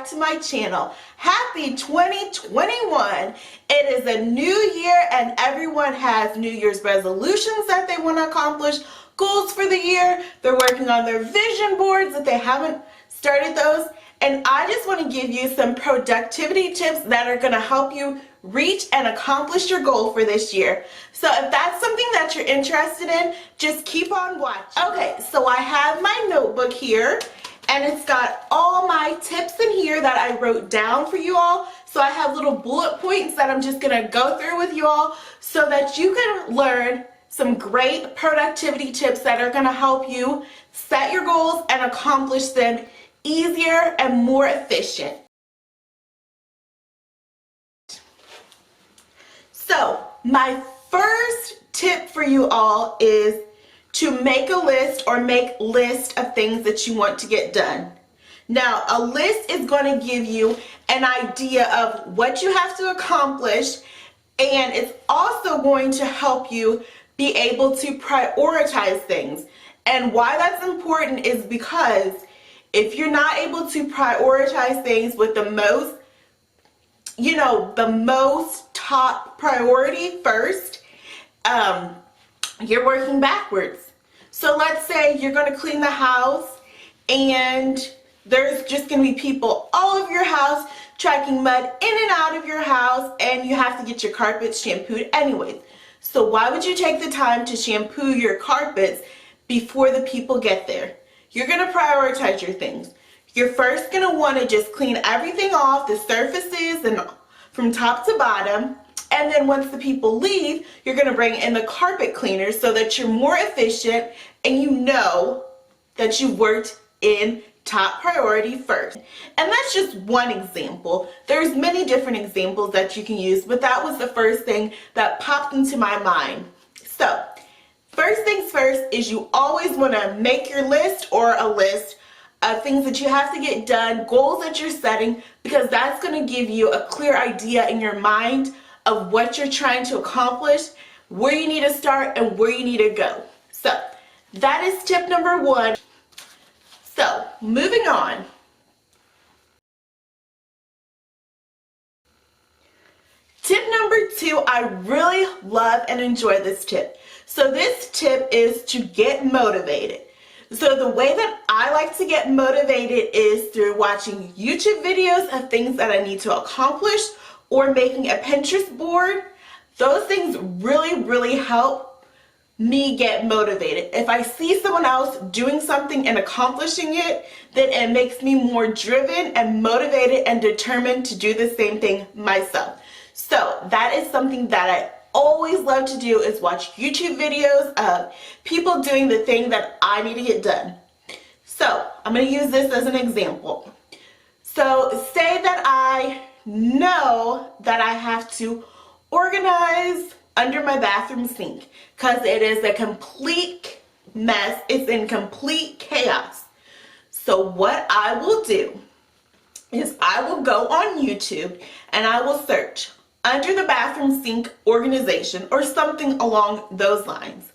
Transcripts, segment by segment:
back to my channel. Happy 2021. It is a new year and everyone has New Year's resolutions that they want to accomplish, goals for the year. They're working on their vision boards if they haven't started those. And I just want to give you some productivity tips that are going to help you reach and accomplish your goal for this year. So if that's something that you're interested in, just keep on watching. Okay, so I have my notebook here and it's got all my tips in here that I wrote down for you all. So I have little bullet points that I'm just going to go through with you all so that you can learn some great productivity tips that are going to help you set your goals and accomplish them easier and more efficient. So my first tip for you all is to make a list or make list of things that you want to get done. Now a list is going to give you an idea of what you have to accomplish, and it's also going to help you be able to prioritize things. And why that's important is because if you're not able to prioritize things with the most, the most top priority first, you're working backwards. So let's say you're going to clean the house and there's just going to be people all over your house tracking mud in and out of your house, and you have to get your carpets shampooed anyways. So why would you take the time to shampoo your carpets before the people get there? You're going to prioritize your things. You're first going to want to just clean everything off, the surfaces and from top to bottom. And then once the people leave, you're going to bring in the carpet cleaner so that you're more efficient and you know that you worked in top priority first. And that's just one example. There's many different examples that you can use, but that was the first thing that popped into my mind. So first things first is you always want to make your list or a list of things that you have to get done, goals that you're setting, because that's going to give you a clear idea in your mind of what you're trying to accomplish, where you need to start, and where you need to go. So that is tip number one. So moving on. Tip number two, I really love and enjoy this tip. So this tip is to get motivated. So the way that I like to get motivated is through watching YouTube videos of things that I need to accomplish or making a Pinterest board. Those things really help me get motivated. If I see someone else doing something and accomplishing it, then it makes me more driven and motivated and determined to do the same thing myself. So that is something that I always love to do, is watch YouTube videos of people doing the thing that I need to get done. So I'm going to use this as an example. So say that I know that I have to organize under my bathroom sink because it is a complete mess. It's in complete chaos. So what I will do is I will go on YouTube and I will search under the bathroom sink organization or something along those lines.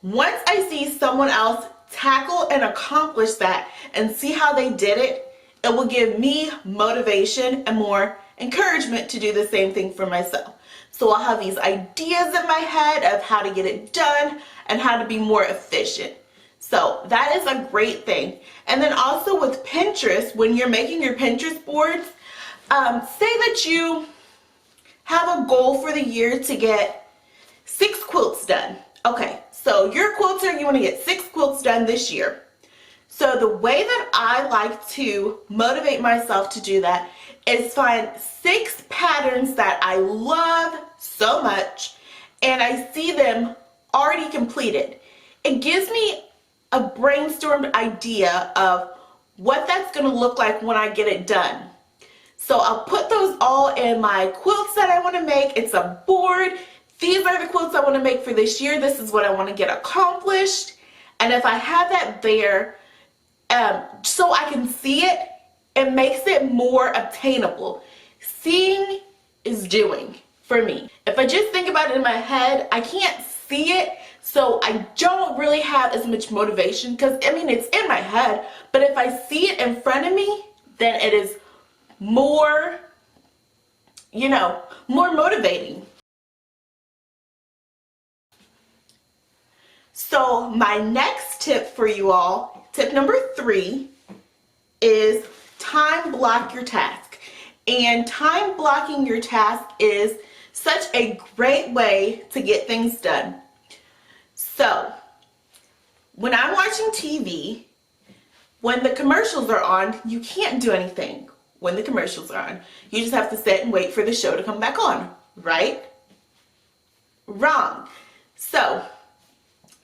Once I see someone else tackle and accomplish that and see how they did it, it will give me motivation and more encouragement to do the same thing for myself. So I'll have these ideas in my head of how to get it done and how to be more efficient. So that is a great thing. And then also with Pinterest, when you're making your Pinterest boards, say that you have a goal for the year to get 6 quilts done. Okay, so you're a quilter, you want to get 6 quilts done this year. So the way that I like to motivate myself to do that is find 6 patterns that I love so much and I see them already completed. It gives me a brainstormed idea of what that's going to look like when I get it done. So I'll put those all in my quilts that I want to make. It's a board. These are the quilts I want to make for this year. This is what I want to get accomplished. And if I have that there, so I can see it, it makes it more obtainable. Seeing is doing for me. If I just think about it in my head, I can't see it, so I don't really have as much motivation because, I mean, it's in my head, but if I see it in front of me, then it is more, more motivating. So my next tip for you all, tip number 3, is time block your task. And time blocking your task is such a great way to get things done. So when I'm watching TV, when the commercials are on, you can't do anything when the commercials are on. You just have to sit and wait for the show to come back on, right? Wrong. So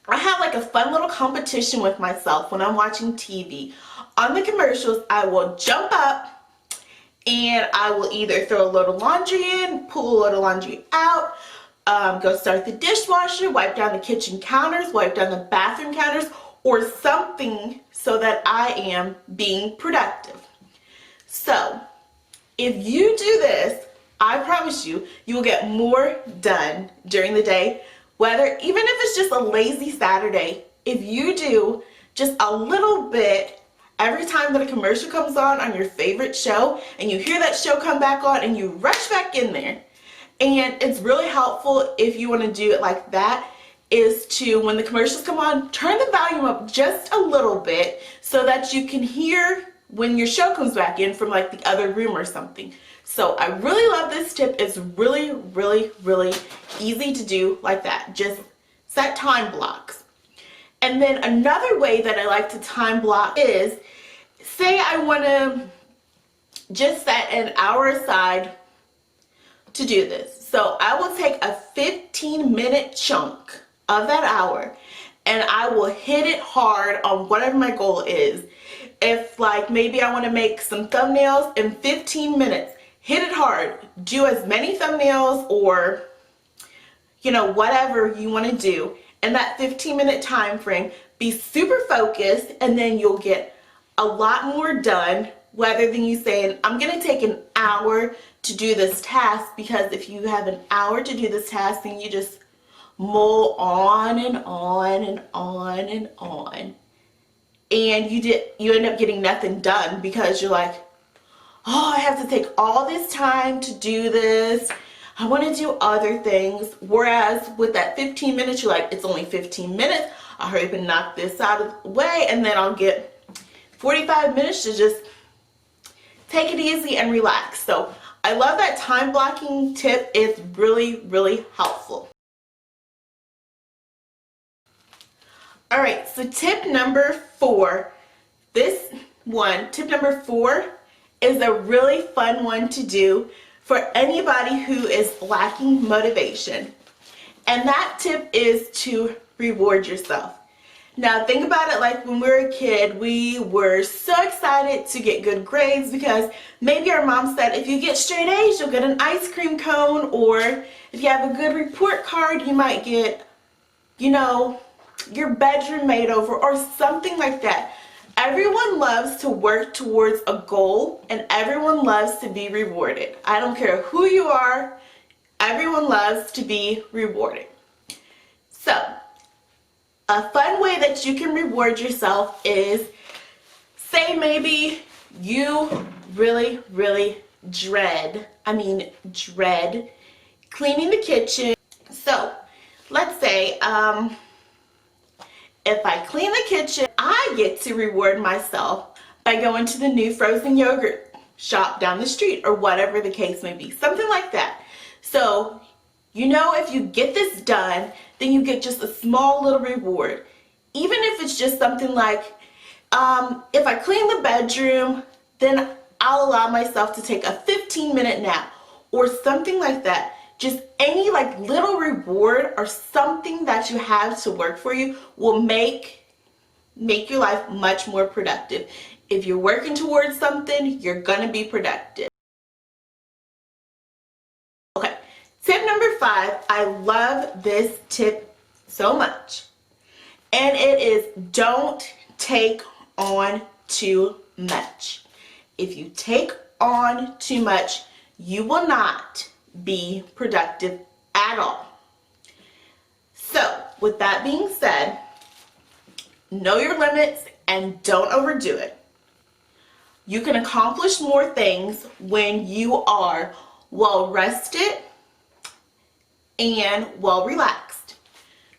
I have like a fun little competition with myself when I'm watching TV. On the commercials, I will jump up and I will either throw a load of laundry in, pull a load of laundry out, go start the dishwasher, wipe down the kitchen counters, wipe down the bathroom counters, or something so that I am being productive. So if you do this, I promise you, you will get more done during the day, even if it's just a lazy Saturday. If you do just a little bit every time that a commercial comes on your favorite show, and you hear that show come back on and you rush back in there, and it's really helpful if you want to do it like that, is to, when the commercials come on, turn the volume up just a little bit so that you can hear when your show comes back in from like the other room or something. So I really love this tip. It's really, really, really easy to do like that. Just set time blocks. And then another way that I like to time block is, say I want to just set an hour aside to do this. So I will take a 15-minute chunk of that hour and I will hit it hard on whatever my goal is. If like maybe I want to make some thumbnails in 15 minutes, hit it hard. Do as many thumbnails or whatever you want to do in that 15-minute time frame. Be super focused, and then you'll get a lot more done rather than you saying, I'm going to take an hour to do this task, because if you have an hour to do this task, then you just mull on and on and on and on. And you end up getting nothing done because you're like, oh, I have to take all this time to do this. I want to do other things. Whereas with that 15 minutes, you're like, it's only 15 minutes. I'll hurry up and knock this out of the way, and then I'll get 45 minutes to just take it easy and relax. So I love that time blocking tip. It's really, really helpful. All right, so tip number 4. Tip number 4 is a really fun one to do for anybody who is lacking motivation. And that tip is to reward yourself. Now think about it like when we were a kid, we were so excited to get good grades because maybe our mom said, if you get straight A's, you'll get an ice cream cone, or if you have a good report card, you might get, your bedroom made over or something like that. Everyone loves to work towards a goal, and everyone loves to be rewarded. I don't care who you are, everyone loves to be rewarded. So a fun way that you can reward yourself is, say maybe you really, really dread cleaning the kitchen. So let's say if I clean the kitchen, I get to reward myself by going to the new frozen yogurt shop down the street, or whatever the case may be, something like that. So if you get this done, then you get just a small little reward. Even if it's just something like, if I clean the bedroom, then I'll allow myself to take a 15-minute nap or something like that. Just any like little reward or something that you have to work for you will make your life much more productive. If you're working towards something, you're gonna be productive. Okay, tip number 5, I love this tip so much. And it is, don't take on too much. If you take on too much, you will not be productive at all. So with that being said, know your limits and don't overdo it. You can accomplish more things when you are well rested and well relaxed.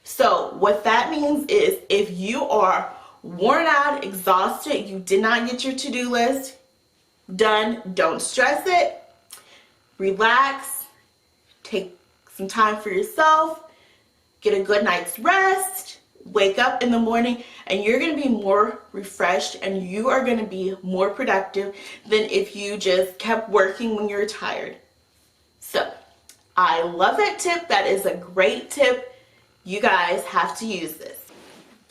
So what that means is if you are worn out, exhausted, you did not get your to-do list done, don't stress it. Relax, take some time for yourself, get a good night's rest, wake up in the morning, and you're going to be more refreshed and you are going to be more productive than if you just kept working when you're tired. So I love that tip. That is a great tip. You guys have to use this.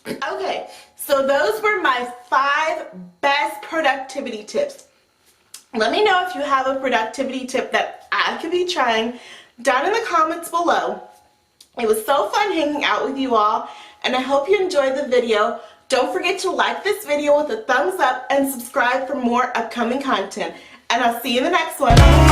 Okay, so those were my 5 best productivity tips. Let me know if you have a productivity tip that I could be trying down in the comments below. It was so fun hanging out with you all, and I hope you enjoyed the video. Don't forget to like this video with a thumbs up and subscribe for more upcoming content. And I'll see you in the next one.